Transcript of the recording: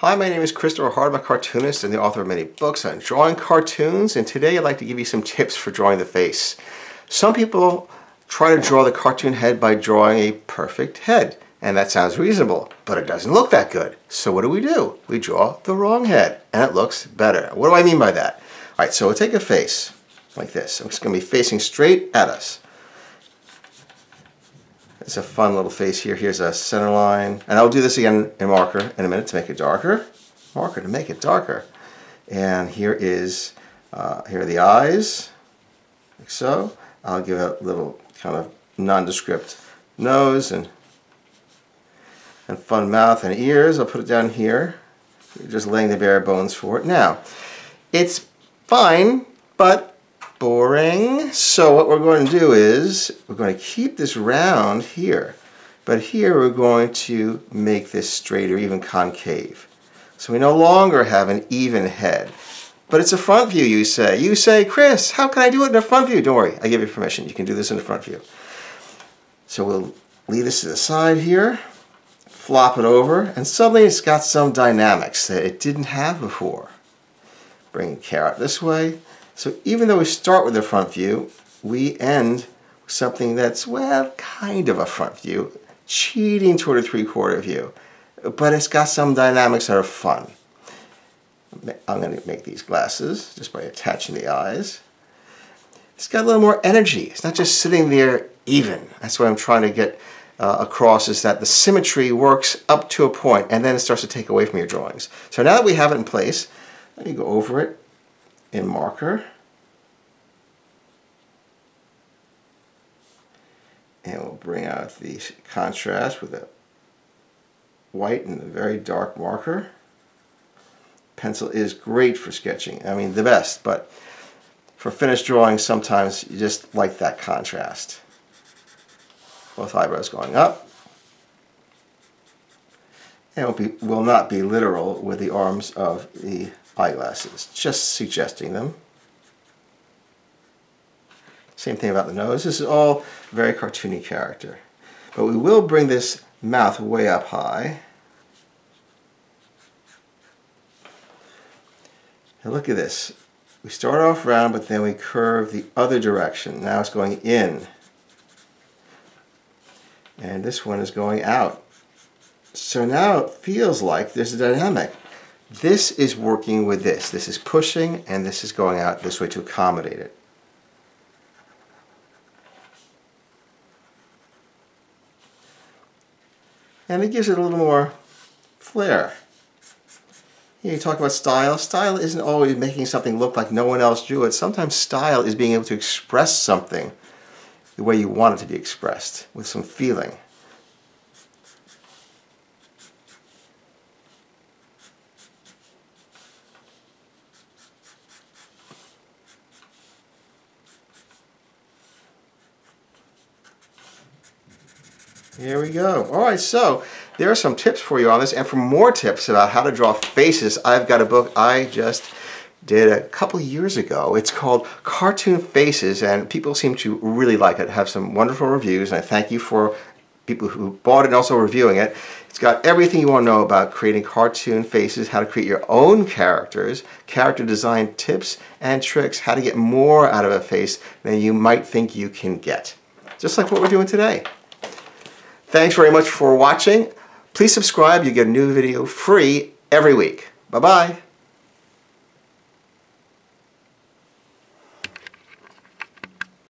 Hi, my name is Christopher Hart. I'm a cartoonist and the author of many books on drawing cartoons, and today I'd like to give you some tips for drawing the face. Some people try to draw the cartoon head by drawing a perfect head, and that sounds reasonable, but it doesn't look that good. So what do? We draw the wrong head, and it looks better. What do I mean by that? All right, so we'll take a face like this. It's going to be facing straight at us. It's a fun little face here. Here's a center line. And I'll do this again in marker in a minute to make it darker. Marker to make it darker. And here are the eyes, like so. I'll give a little kind of nondescript nose and fun mouth and ears. I'll put it down here. You're just laying the bare bones for it. Now, it's fine, but boring. So what we're going to do is we're going to keep this round here, but here we're going to make this straight or even concave. So we no longer have an even head, but it's a front view, you say. You say, Chris, how can I do it in a front view? Don't worry, I give you permission. You can do this in the front view. So we'll leave this to the side here, flop it over, and suddenly it's got some dynamics that it didn't have before. Bring the carrot this way. So even though we start with the front view, we end with something that's, well, kind of a front view, cheating toward a three-quarter view. But it's got some dynamics that are fun. I'm going to make these glasses just by attaching the eyes. It's got a little more energy. It's not just sitting there even. That's what I'm trying to get across, is that the symmetry works up to a point, and then it starts to take away from your drawings. So now that we have it in place, let me go over it in marker, and we'll bring out the contrast with a white and a very dark marker. Pencil is great for sketching, I mean the best, but for finished drawing sometimes you just like that contrast. Both eyebrows going up, and it will not be literal with the arms of the eyeglasses, just suggesting them. Same thing about the nose. This is all very cartoony character. But we will bring this mouth way up high. And look at this. We start off round, but then we curve the other direction. Now it's going in. And this one is going out. So now it feels like there's a dynamic. This is working with this. This is pushing, and this is going out this way to accommodate it. And it gives it a little more flair. You talk about style. Style isn't always making something look like no one else drew it. Sometimes style is being able to express something the way you want it to be expressed, with some feeling. Here we go. All right, so there are some tips for you on this, and for more tips about how to draw faces, I've got a book I just did a couple years ago. It's called Cartoon Faces, and people seem to really like it. Have some wonderful reviews, and I thank you for people who bought it and also reviewing it. It's got everything you want to know about creating cartoon faces, how to create your own characters, character design tips and tricks, how to get more out of a face than you might think you can get. Just like what we're doing today. Thanks very much for watching. Please subscribe. You get a new video free every week. Bye-bye.